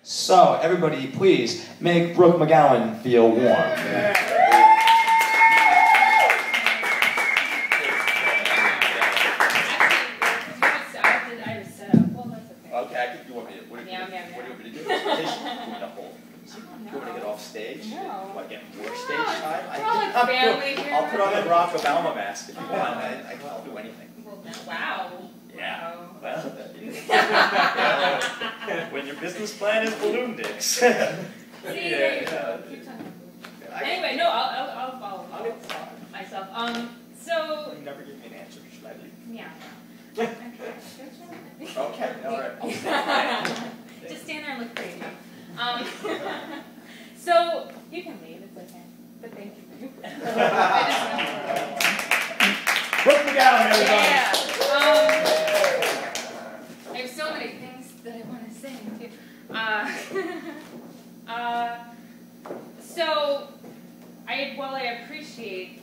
So, everybody, please make Brooke McGowan feel warm. Yeah. Okay, I think you want me to. What do you want me to do? You want me to hold? You want me to get off stage? No. Do I get more stage time? I'll put on a Barack Obama mask if you want. I'll do anything. Wow. Yeah. Well, when your business plan is balloon dicks. See, there you go. Keep talking. Anyway, no, I'll follow myself. So. You never give me an answer, should I leave? Yeah. Okay, all right. Just stand there and look crazy. So you can leave, it's okay. But thank you. Brooke McGowan, everybody. Yeah. I have so many things that I want to say too. So while I appreciate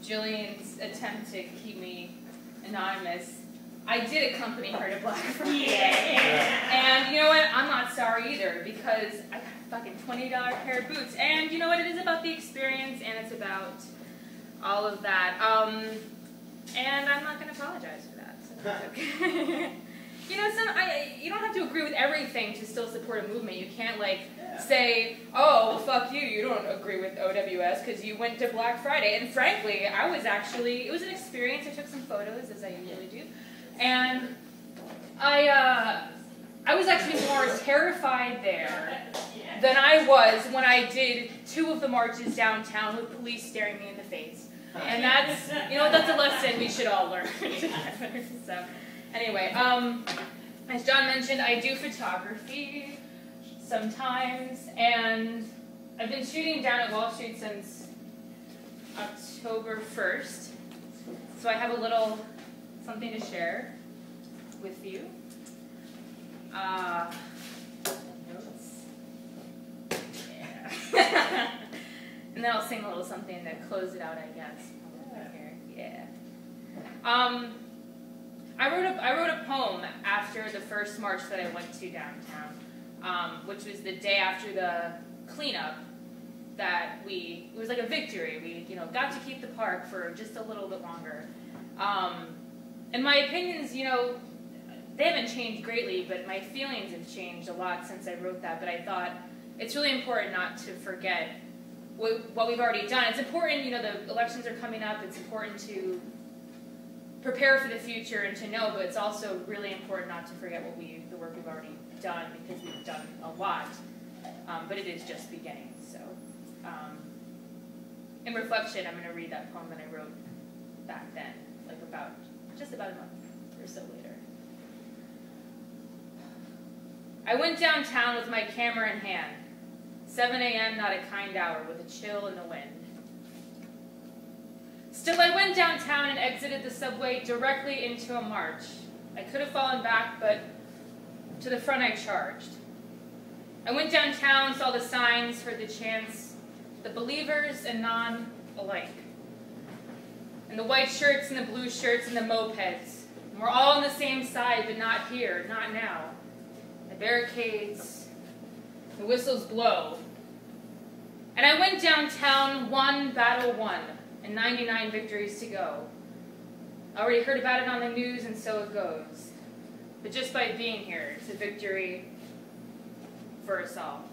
Jillian's attempt to keep me anonymous, I did accompany her to Black Friday. Yeah. And you know what? I'm not sorry either, because I got a fucking $20 pair of boots. And you know what? It is about the experience, and it's about all of that. And I'm not going to apologize for that. So that's okay. You know, you don't have to agree with everything to still support a movement. You can't, say, oh, well, fuck you, you don't agree with OWS because you went to Black Friday. And frankly, it was an experience. I took some photos, as I usually do. And I was actually more terrified there than I was when I did 2 of the marches downtown with police staring me in the face. And that's, that's a lesson we should all learn together. So, anyway, as John mentioned, I do photography sometimes, and I've been shooting down at Wall Street since October 1st. So I have a little something to share with you. Notes. Yeah. And then I'll sing a little something to close it out, I guess. Yeah. I wrote a poem after the first march that I went to downtown, which was the day after the cleanup. It was like a victory. We, got to keep the park for just a little bit longer. And my opinions, they haven't changed greatly, but my feelings have changed a lot since I wrote that. But I thought it's really important not to forget what we've already done. It's important, the elections are coming up. It's important to prepare for the future and to know, but it's also really important not to forget the work we've already done, because we've done a lot. But it is just beginning. So, in reflection, I'm going to read that poem that I wrote back then, just about a month or so later. I went downtown with my camera in hand. 7 a.m., not a kind hour, with a chill in the wind. Still, I went downtown and exited the subway directly into a march. I could have fallen back, but to the front I charged. I went downtown, saw the signs, heard the chants, the believers and non-alike. And the white shirts and the blue shirts and the mopeds. And we're all on the same side, but not here, not now. The barricades, the whistles blow. And I went downtown, one battle won, and 99 victories to go. I already heard about it on the news, and so it goes. But just by being here, it's a victory for us all.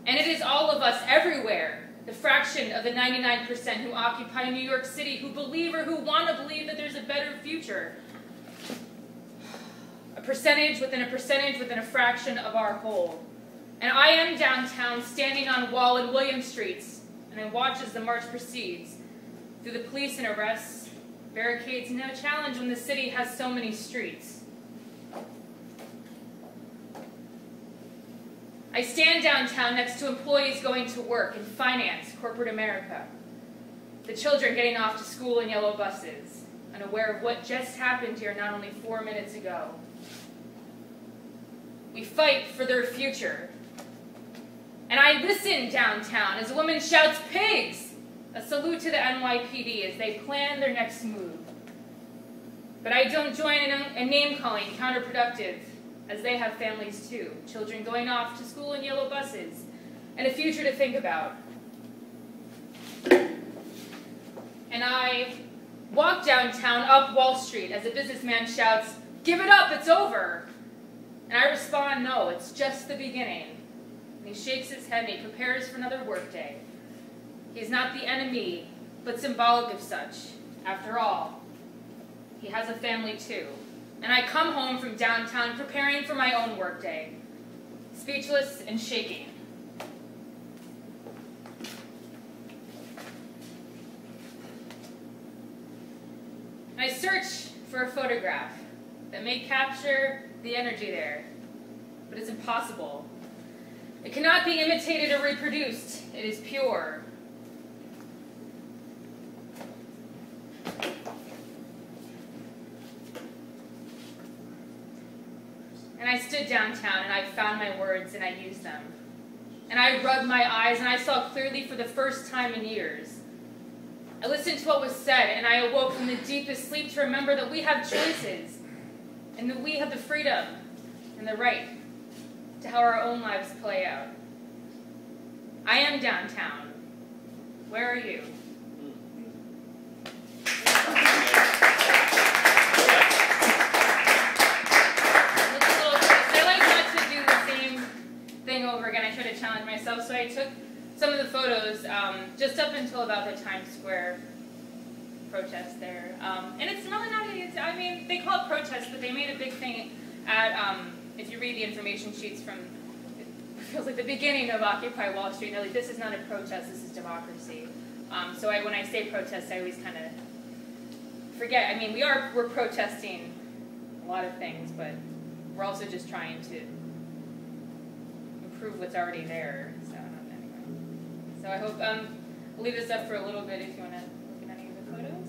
And it is all of us everywhere, the fraction of the 99% who occupy New York City, who believe or who want to believe that there's a better future. A percentage within a percentage within a fraction of our whole. And I am downtown, standing on Wall and William Streets, and I watch as the march proceeds, through the police and arrests, barricades, no challenge when the city has so many streets. I stand downtown next to employees going to work in finance, corporate America. The children getting off to school in yellow buses, unaware of what just happened here not only 4 minutes ago. We fight for their future. And I listen downtown as a woman shouts, "Pigs!" A salute to the NYPD as they plan their next move. But I don't join in a name-calling, counterproductive, as they have families too, children going off to school in yellow buses, and a future to think about. And I walk downtown up Wall Street as a businessman shouts, "Give it up, it's over." And I respond, "No, it's just the beginning." And he shakes his head and he prepares for another workday. He is not the enemy, but symbolic of such. After all, he has a family too. And I come home from downtown preparing for my own workday, speechless and shaking. I search for a photograph that may capture the energy there, but it's impossible. It cannot be imitated or reproduced. It is pure. And I stood downtown and I found my words and I used them. And I rubbed my eyes and I saw clearly for the first time in years. I listened to what was said and I awoke from the deepest sleep to remember that we have choices and that we have the freedom and the right to how our own lives play out. I am downtown. Where are you? I like not to do the same thing over again. I try to challenge myself, so I took some of the photos just up until about the Times Square protest there. And it's really not, I mean, they call it protest, but they made a big thing at, if you read the information sheets from, it feels like the beginning of Occupy Wall Street, they're like, this is not a protest, this is democracy. So when I say protest, I always kind of forget. I mean, we're protesting a lot of things, but we're also just trying to improve what's already there. So anyway. So I hope, I'll leave this up for a little bit if you want to look at any of the photos.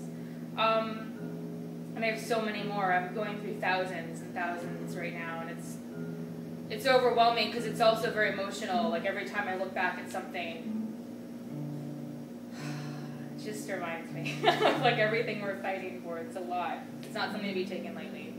And I have so many more. I'm going through thousands and thousands right now, and it's overwhelming because it's also very emotional. Like every time I look back at something, it just reminds me of like everything we're fighting for. It's a lot. It's not something to be taken lightly.